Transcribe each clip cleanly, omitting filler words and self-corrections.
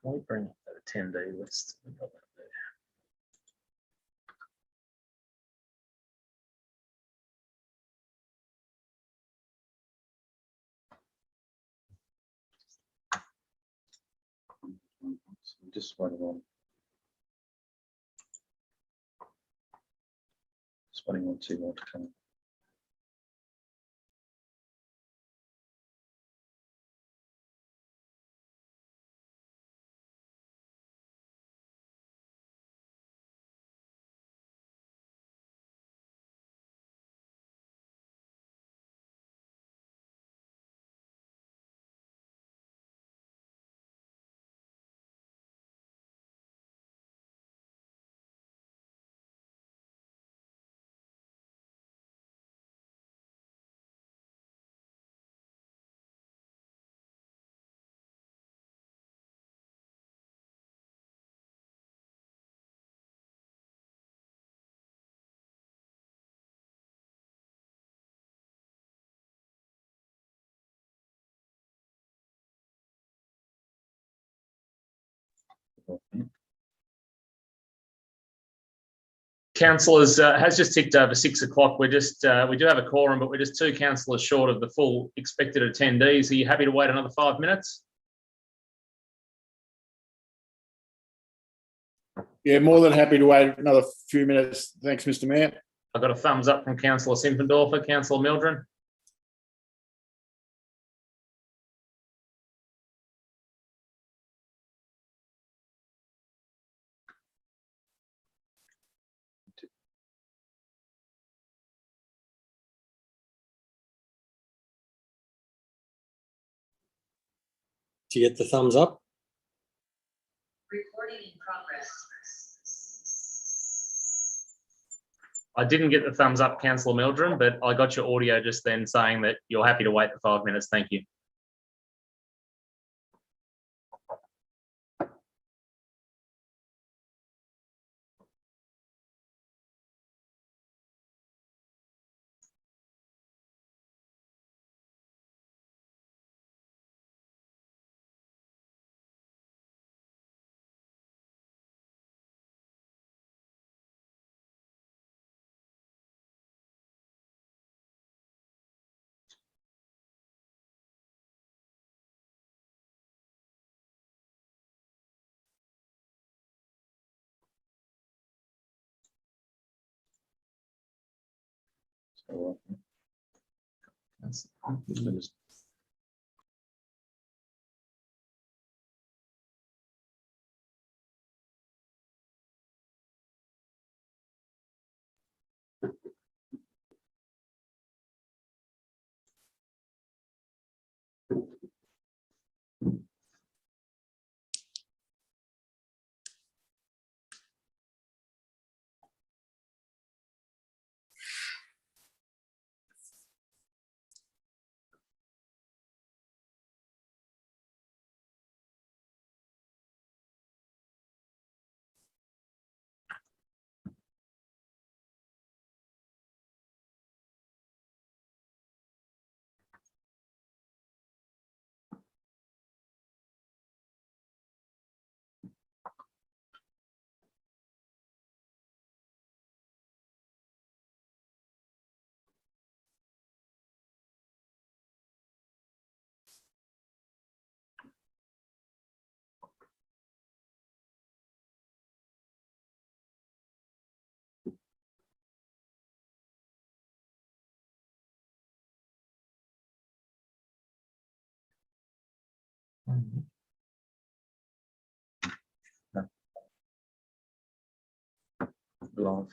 Can we bring up that attendee list? We've got that there. So I'm just waiting on. Just waiting on 2 more to come. Councillors, has just ticked over 6 o'clock. We're just we do have a quorum, but we're just 2 councillors short of the full expected attendees. Are you happy to wait another 5 minutes? Yeah, more than happy to wait another few minutes. Thanks, Mr. Mayor. I've got a thumbs up from Councillor Simpendorfer. Councillor Mildren? Do you get the thumbs up? Recording in progress. I didn't get the thumbs up, Councillor Mildren, but I got your audio just then saying that you're happy to wait the 5 minutes. Thank you. Live.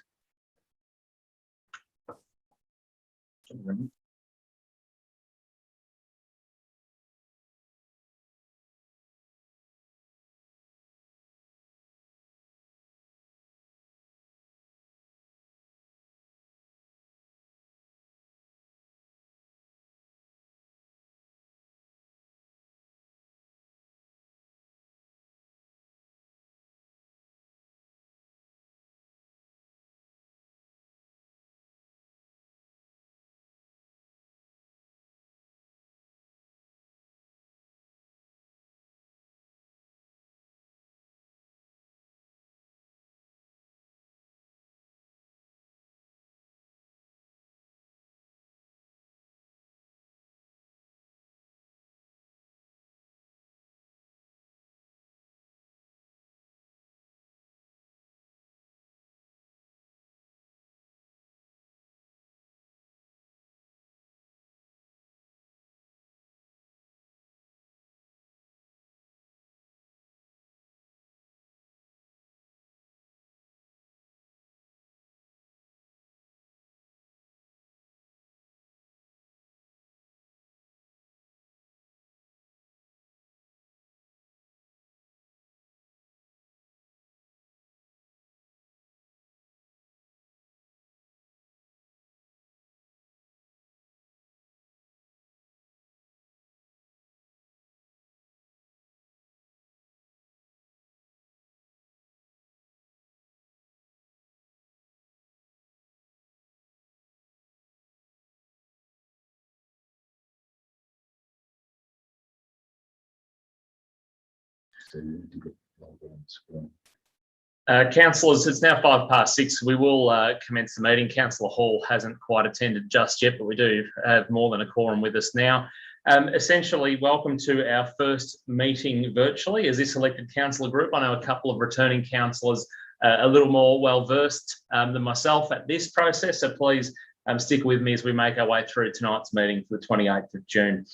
Councillors, it's now 6:05. We will commence the meeting. Councillor Hall hasn't quite attended just yet, but we do have more than a quorum with us now. Essentially, welcome to our first meeting virtually as this elected councillor group. I know a couple of returning councillors a little more well-versed than myself at this process, so please stick with me as we make our way through tonight's meeting for the 28th of June.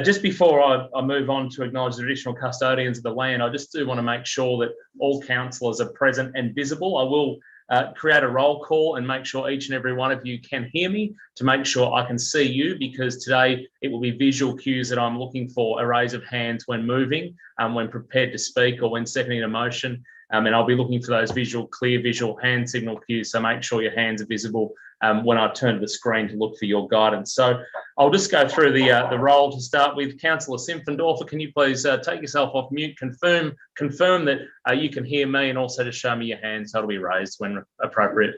Just before I move on to acknowledge the traditional custodians of the land, I just do want to make sure that all councillors are present and visible. I will create a roll call and make sure each and every one of you can hear me to make sure I can see you, because today it will be visual cues that I'm looking for: a raise of hands when moving, when prepared to speak, or when seconding a motion. And I'll be looking for those clear visual hand signal cues. So make sure your hands are visible when I turn to the screen to look for your guidance. So I'll just go through the roll to start with. Councillor Simpfendorfer, can you please take yourself off mute, confirm that you can hear me, and also just show me your hand so it'll be raised when appropriate.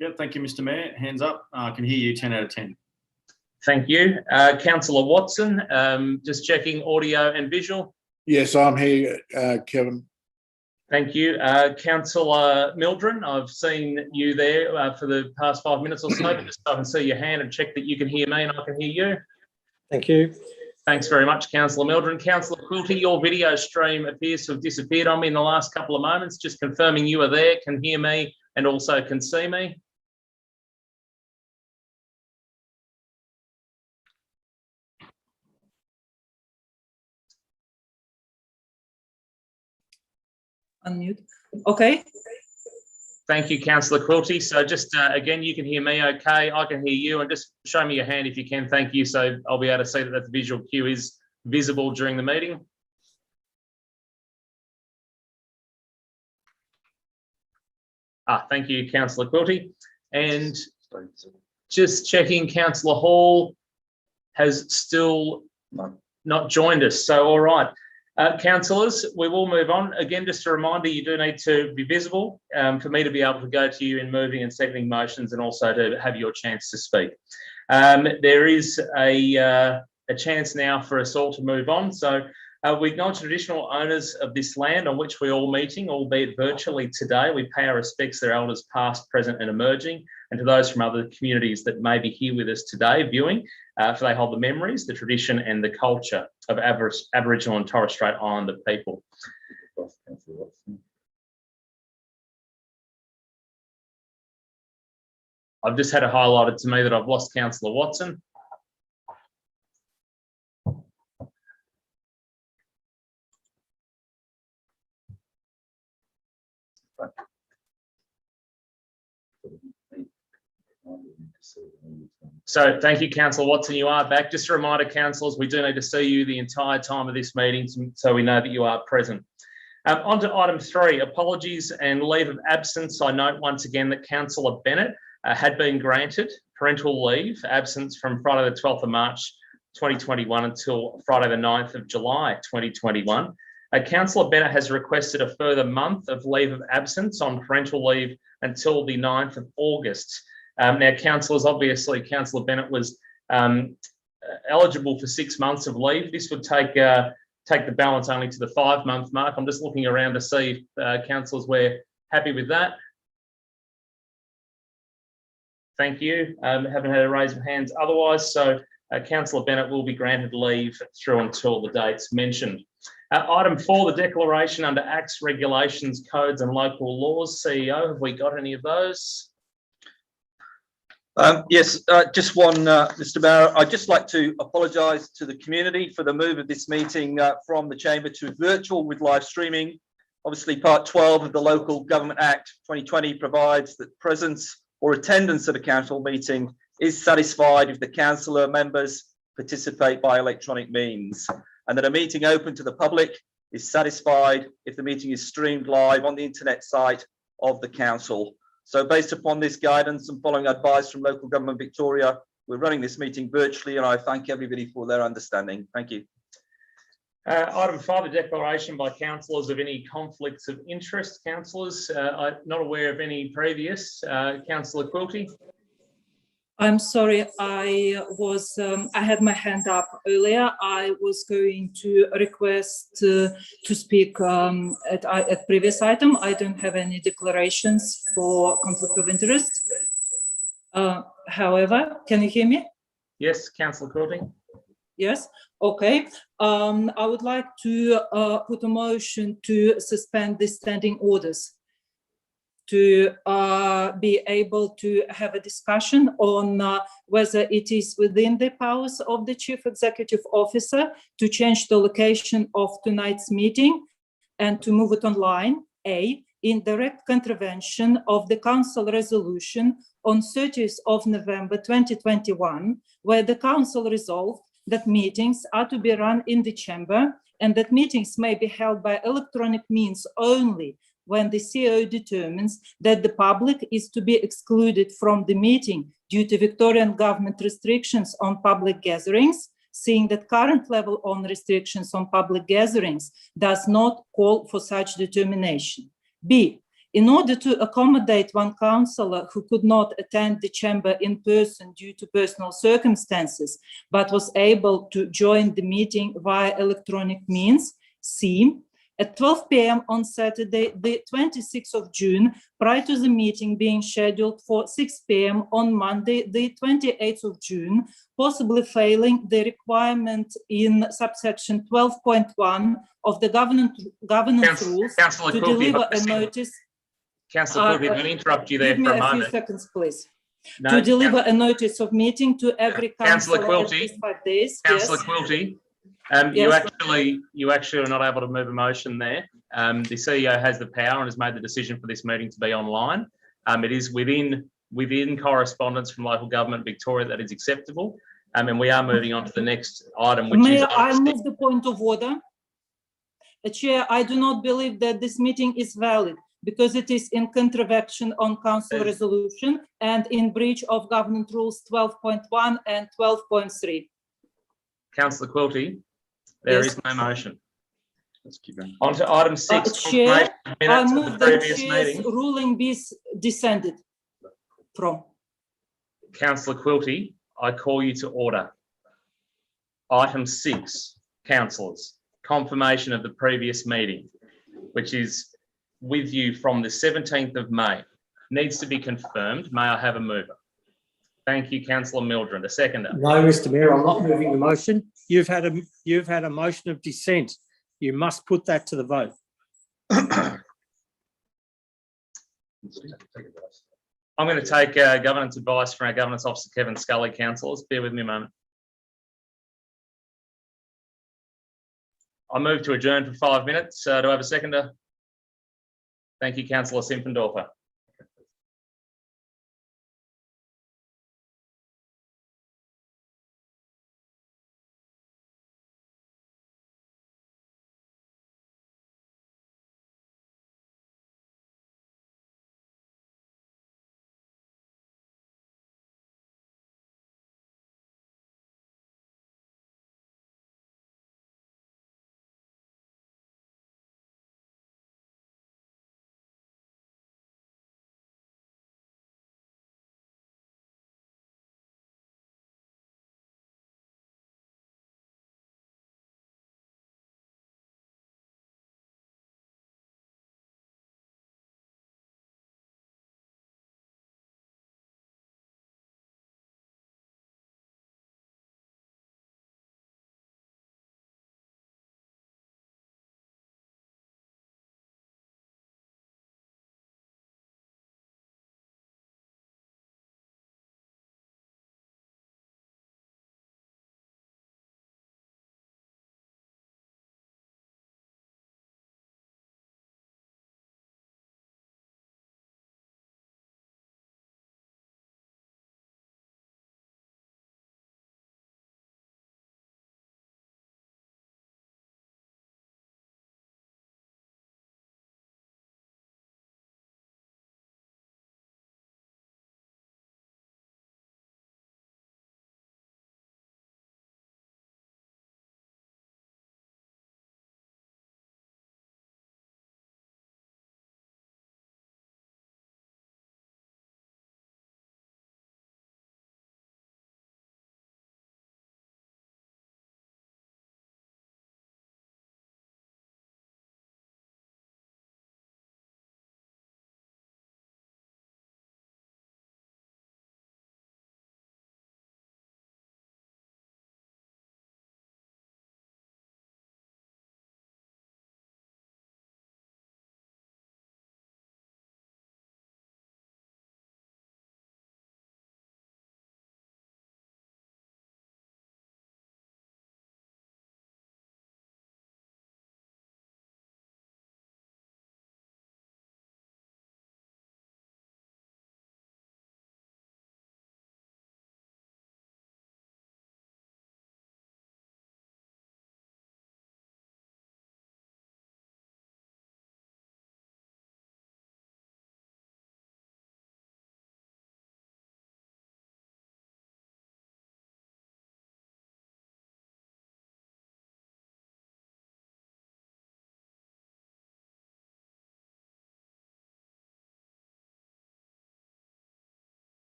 Yeah, thank you, Mr. Mayor. Hands up. I can hear you 10 out of 10. Thank you. Councillor Watson, just checking audio and visual. Yes, I'm here, Kevin. Thank you. Councillor Mildren, I've seen you there for the past 5 minutes or so, just so I can see your hand and check that you can hear me and I can hear you. Thank you. Thanks very much, Councillor Mildren. Councillor Quilty, your video stream appears to have disappeared on me in the last couple of moments. Just confirming you are there, can hear me, and also can see me. Unmute. Okay. Thank you, Councillor Quilty. So just again, you can hear me okay, I can hear you, and just show me your hand if you can. Thank you. So I'll be able to see that the visual cue is visible during the meeting. Thank you, Councillor Quilty. And just checking, Councillor Hall has still not joined us. So, all right. Councillors, we will move on. Again, just a reminder, you do need to be visible for me to be able to go to you in moving and seconding motions, and also to have your chance to speak. There is a chance now for us all to move on. So we acknowledge the traditional owners of this land on which we're all meeting, albeit virtually today. We pay our respects to their elders past, present and emerging, and to those from other communities that may be here with us today viewing, for they hold the memories, the tradition and the culture of Aboriginal and Torres Strait Islander people. I've just had it highlighted to me that I've lost Councillor Watson. So thank you, Councillor Watson. You are back. Just a reminder, councillors, we do need to see you the entire time of this meeting so we know that you are present. On to item 3, apologies and leave of absence. I note once again that Councillor Bennett had been granted parental leave absence from Friday the 12th of March 2021 until Friday the 9th of July 2021. Councillor Bennett has requested a further month of leave of absence on parental leave until the 9th of August. Now, councillors, obviously, Councillor Bennett was eligible for 6 months of leave. This would take the balance only to the 5-month mark. I'm just looking around to see if councillors were happy with that. Thank you. Haven't had a raise of hands otherwise. So Councillor Bennett will be granted leave through until the dates mentioned. Item 4, the declaration under Acts, Regulations, Codes and Local Laws. CEO, have we got any of those? Yes, just one, Mr. Mayor. I'd just like to apologise to the community for the move of this meeting from the chamber to virtual with live streaming. Obviously, Part 12 of the Local Government Act 2020 provides that presence or attendance at a council meeting is satisfied if the councillor members participate by electronic means, and that a meeting open to the public is satisfied if the meeting is streamed live on the internet site of the council. So based upon this guidance and following advice from Local Government Victoria, we're running this meeting virtually, and I thank everybody for their understanding. Thank you. Item 5, a declaration by councillors of any conflicts of interest. Councillors, I'm not aware of any previous. Councillor Quilty. I'm sorry, I had my hand up earlier. I was going to request to speak at previous item. I don't have any declarations for conflict of interest. However, can you hear me? Yes, Councillor Quilty. Yes, okay. I would like to put a motion to suspend the standing orders to be able to have a discussion on whether it is within the powers of the Chief Executive Officer to change the location of tonight's meeting and to move it online, A, in direct contravention of the Council resolution on 30th of November 2021, where the Council resolved that meetings are to be run in the chamber and that meetings may be held by electronic means only when the CEO determines that the public is to be excluded from the meeting due to Victorian government restrictions on public gatherings, seeing that current level on restrictions on public gatherings does not call for such determination. B, in order to accommodate one councillor who could not attend the chamber in person due to personal circumstances, but was able to join the meeting via electronic means, C, at 12 p.m. on Saturday, the 26th of June, prior to the meeting being scheduled for 6 p.m. on Monday, the 28th of June, possibly failing the requirement in subsection 12.1 of the governance rules Councillor to Quilty, deliver a notice. Councillor Quilty, let me interrupt you there Give me for a a few moment. seconds, please. No, To deliver a notice of meeting to every Councillor councillor at Quilty, least 5 days. Councillor Yes. Quilty, Yes. you actually are not able to move a motion there. The CEO has the power and has made the decision for this meeting to be online. It is within correspondence from local government Victoria that is acceptable. And we are moving on to the next item, which May is I move the point of order? Chair, I do not believe that this meeting is valid because it is in contravention on council resolution and in breach of government rules 12.1 and 12.3. Councillor Quilty, there Yes. is no motion. Let's keep going. On to item 6, Chair, confirmation of I minutes of the move that previous chair's meeting. ruling be descended from. Councillor Quilty, I call you to order. Item 6, councillors, confirmation of the previous meeting, which is with you from the 17th of May, needs to be confirmed. May I have a mover? Thank you, Councillor Mildred. A seconder. No, Mr. Mayor, I'm not moving the motion. You've had a motion of dissent. You must put that to the vote. I'm going to take governance advice from our governance officer, Kevin Scully. Councillors, bear with me a moment. I move to adjourn for 5 minutes. Do I have a seconder? Thank you, Councillor Simpendorfer.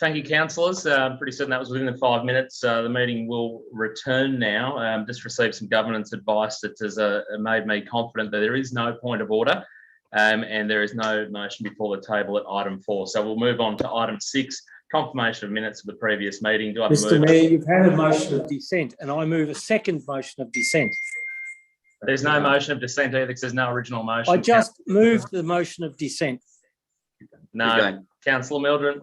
Thank you, councillors. Pretty certain that was within the 5 minutes. The meeting will return now. Just received some governance advice that has made me confident that there is no point of order and there is no motion before the table at item 4. So we'll move on to item 6, confirmation of minutes of the previous meeting. Do I have a Mr. move? Mayor, you've had a motion of dissent, and I move a second motion of dissent. There's no motion of dissent either because there's no original motion. I just moved the motion of dissent. No, councillor Mildren.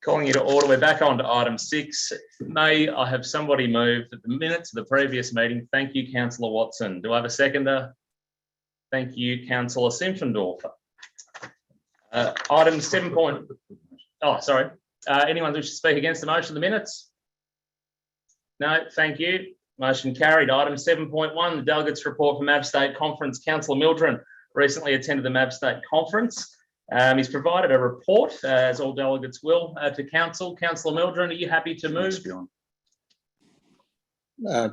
Calling you to order. We're back on to item 6. May I have somebody move that the minutes of the previous meeting? Thank you, councillor Watson. Do I have a seconder? Thank you, councillor Simpfendorfer. Item 7. Oh, sorry. Anyone wish to speak against the motion of the minutes? No, thank you. Motion carried. Item 7.1, the delegates report from MAB State Conference. Councillor Mildren recently attended the MAB State Conference. He's provided a report, as all delegates will, to council. Councillor Mildren, are you happy to move?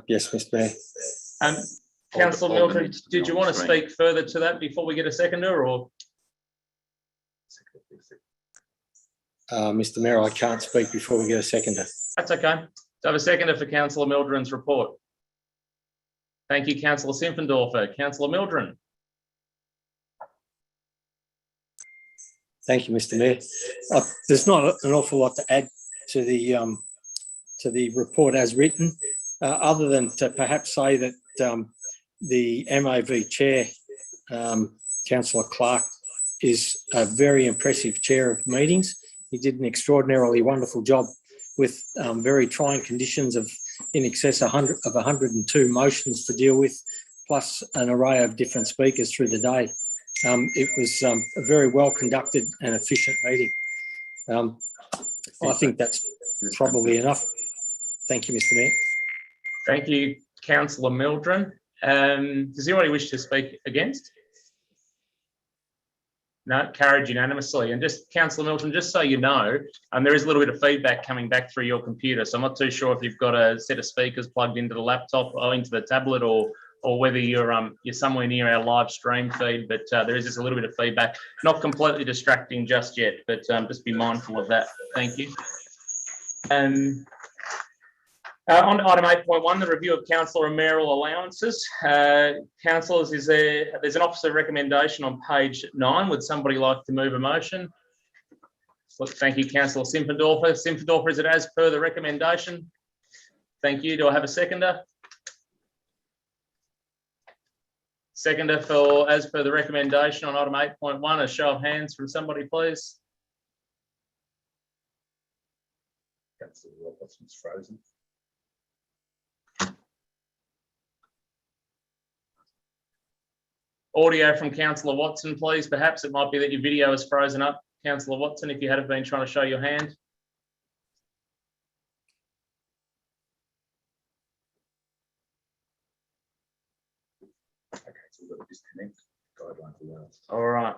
Yes, Mr. Mayor. Councillor Mildren, did you want to speak further to that before we get a seconder, or? Mr. Mayor, I can't speak before we get a seconder. That's okay. So I have a seconder for Councillor Mildren's report. Thank you, Councillor Simpfendorfer. Councillor Mildren. Thank you, Mr. Mayor. There's not an awful lot to add to the report as written, other than to perhaps say that the MAV chair, Councillor Clark, is a very impressive chair of meetings. He did an extraordinarily wonderful job with very trying conditions of in excess of 102 motions to deal with, plus an array of different speakers through the day. It was a very well conducted and efficient meeting. I think that's probably enough. Thank you, Mr. Mayor. Thank you, Councillor Mildren. Does anybody wish to speak against? No, carried unanimously. And just, Councillor Mildren, just so you know, there is a little bit of feedback coming back through your computer. So I'm not too sure if you've got a set of speakers plugged into the laptop or into the tablet, or whether you're somewhere near our live stream feed, but there is just a little bit of feedback. Not completely distracting just yet, but just be mindful of that. Thank you. On to item 8.1, the review of councillor and mayoral allowances. Councillors, there's an officer recommendation on page 9. Would somebody like to move a motion? Thank you, Councillor Simpfendorfer. Simpfendorfer, is it as per the recommendation? Thank you. Do I have a seconder? Seconder for as per the recommendation on item 8.1. A show of hands from somebody, please. Councillor Robertson's frozen. Audio from Councillor Watson, please. Perhaps it might be that your video is frozen up. Councillor Watson, if you had been trying to show your hand. All right.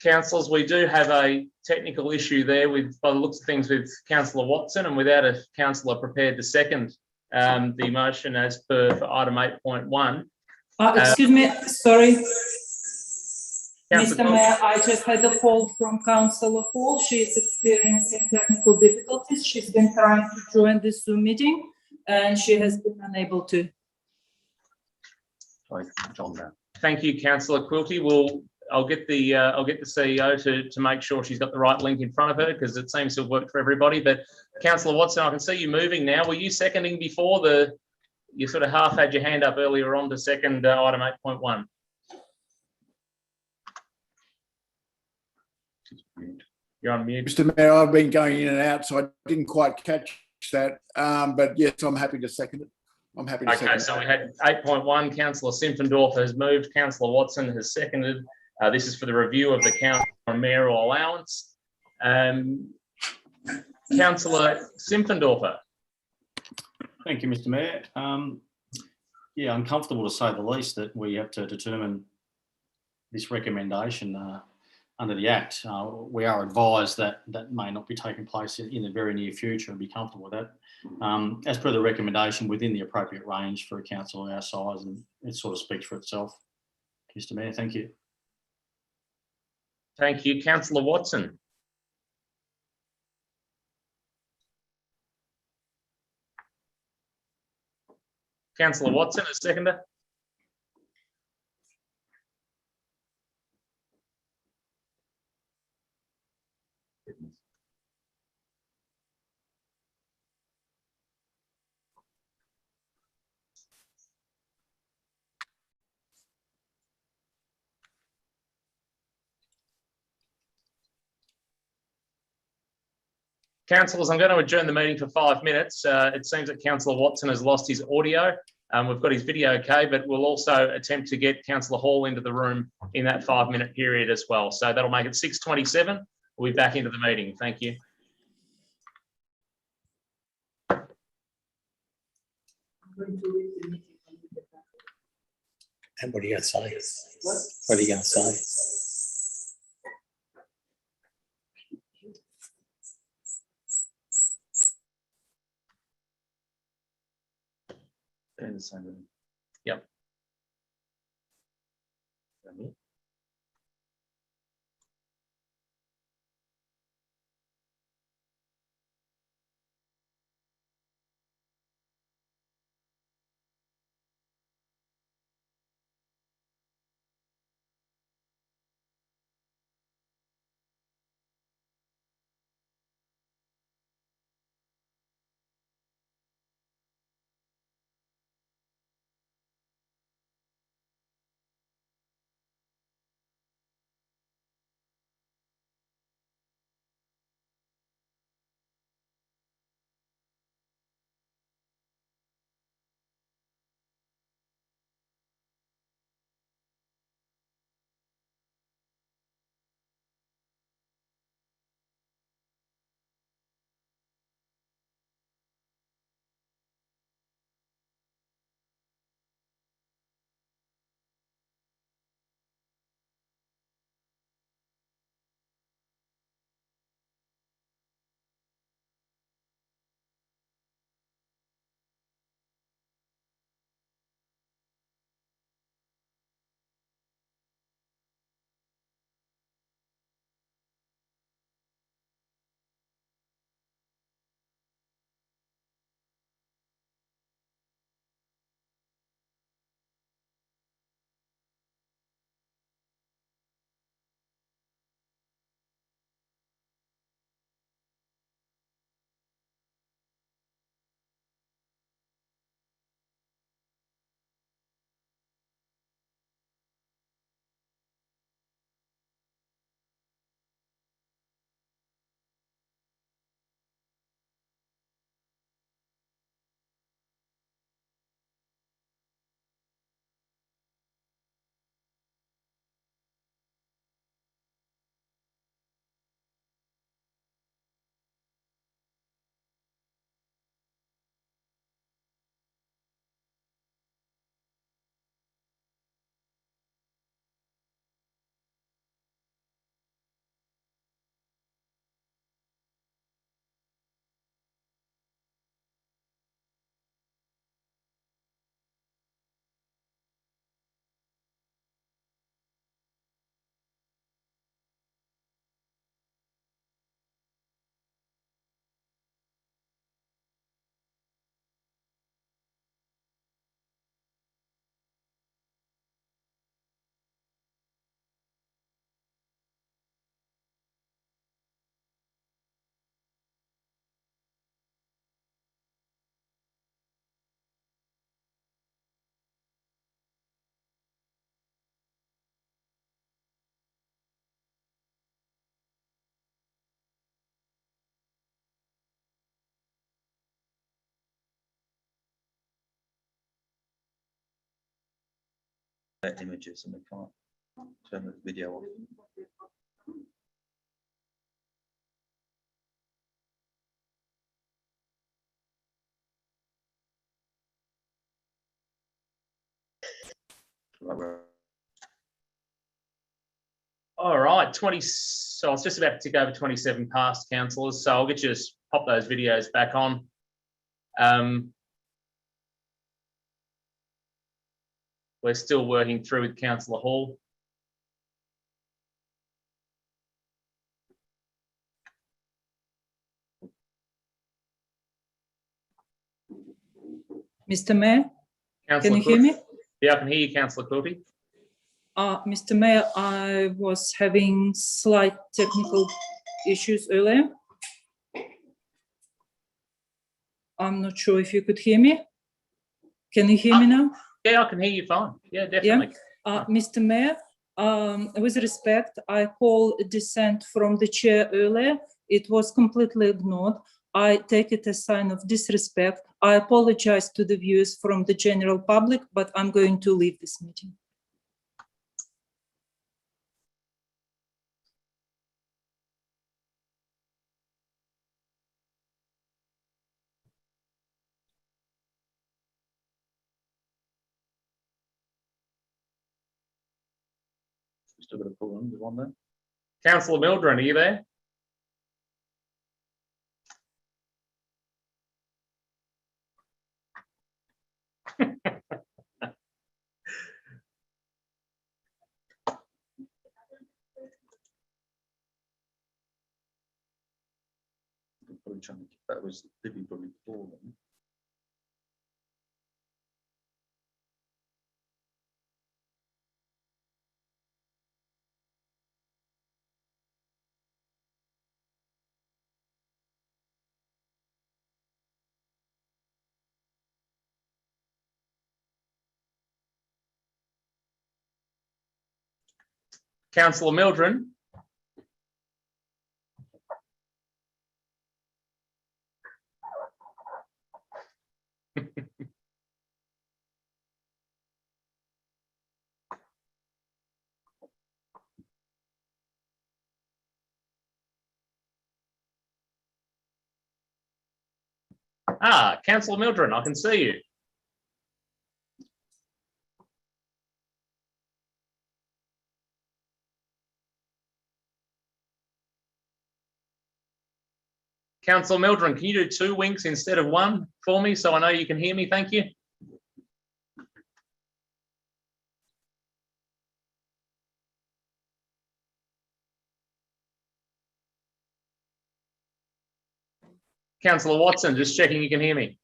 Councillors, we do have a technical issue there with, by the looks of things, with Councillor Watson, and without a councillor prepared to second the motion as per for item 8.1. Excuse me, sorry. Councillor Mr. Mayor, I just had a call from Councillor Hall. She is experiencing technical difficulties. She's been trying to join this Zoom meeting and she has been unable to. Thank you, Councillor Quilty. I'll get the CEO to make sure she's got the right link in front of her, because it seems to have worked for everybody. But Councillor Watson, I can see you moving now. Were you seconding before you sort of half had your hand up earlier on to second item 8.1? You're on mute. Mr. Mayor, I've been going in and out, so I didn't quite catch that. But yes, I'm happy to second it. I'm happy to second it. Okay, so we had 8.1. Councillor Simpfendorfer has moved. Councillor Watson has seconded. This is for the review of the council and mayoral allowance. Councillor Simpfendorfer. Thank you, Mr. Mayor. Yeah, uncomfortable to say the least that we have to determine this recommendation under the Act. We are advised that that may not be taking place in the very near future, and be comfortable with that. As per the recommendation, within the appropriate range for a council our size, and it sort of speaks for itself. Mr. Mayor, thank you. Thank you. Councillor Watson. Councillor Watson, a seconder. Councillors, I'm going to adjourn the meeting for 5 minutes. It seems that Councillor Watson has lost his audio. We've got his video okay, but we'll also attempt to get Councillor Hall into the room in that 5-minute period as well. So that'll make it 6:27. We'll be back into the meeting. Thank you. And what are you going to say? What are you going to say? In the same room. Yep. Images and we can't turn the video off. All right, 20. So I was just about to tick over 27 past, councillors. So I'll get you to pop those videos back on. We're still working through with Councillor Hall. Mr. Mayor, can Councillor you hear me? Yeah, I can hear you, Councillor Quilty. Mr. Mayor, I was having slight technical issues earlier. I'm not sure if you could hear me. Can you hear me now? Yeah, I can hear you fine. Yeah, definitely. Mr. Mayor, with respect, I called dissent from the chair earlier. It was completely ignored. I take it as a sign of disrespect. I apologize to the viewers from the general public, but I'm going to leave this meeting. Still got to pull on there. Councillor Mildren, are you there? That was probably before then. Councillor Mildren. Councillor Mildren, I can see you. Councillor Mildren, can you do 2 winks instead of 1 for me so I know you can hear me? Thank you. Councillor Watson, just checking you can hear me.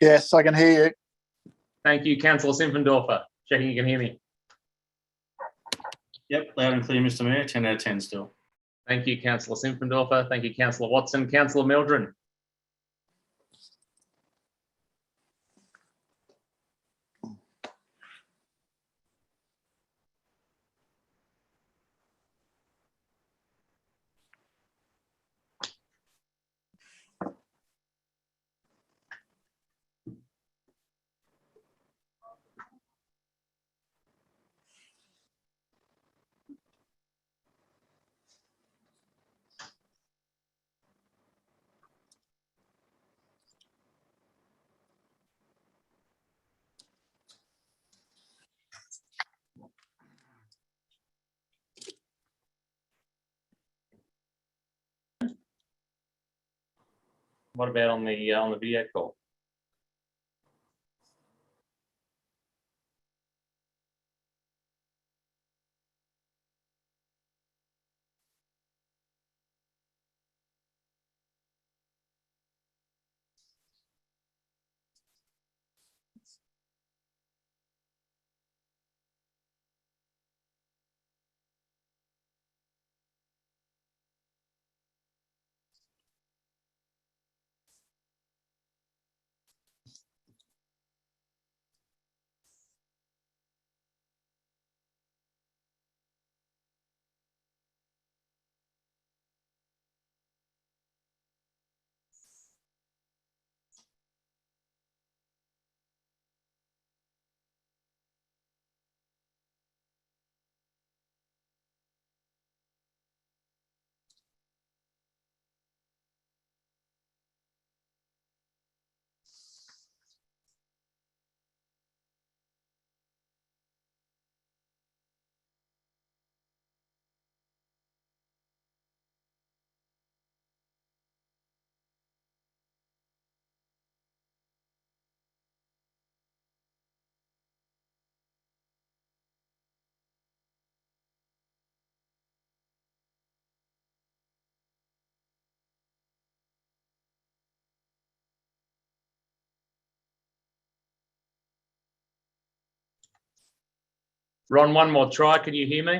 Yes, I can hear you. Thank you. Councillor Simpfendorfer, checking you can hear me. Yep, loud and clear, Mr. Mayor. 10 out of 10 still. Thank you, Councillor Simpfendorfer. Thank you, Councillor Watson. Councillor Mildren. What about on the video call? Ron, one more try. Can you hear me?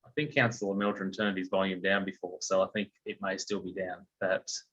I think Councillor Mildren turned his volume down before, so I think it may still be down, perhaps.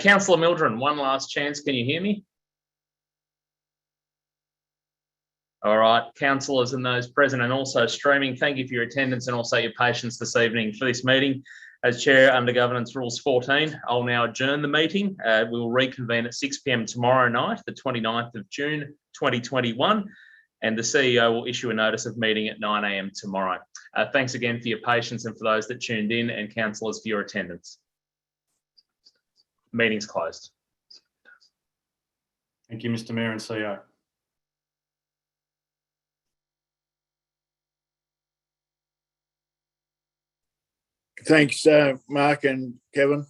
Councillor Mildren, one last chance. Can you hear me? All right, councillors and those present and also streaming, thank you for your attendance and also your patience this evening for this meeting. As Chair under Governance Rules 14, I'll now adjourn the meeting. We will reconvene at 6 p.m. tomorrow night, the 29th of June, 2021, and the CEO will issue a notice of meeting at 9 a.m. tomorrow. Thanks again for your patience and for those that tuned in, and councillors for your attendance. Meeting's closed. Thank you, Mr. Mayor and CEO. Thanks, Mark and Kevin.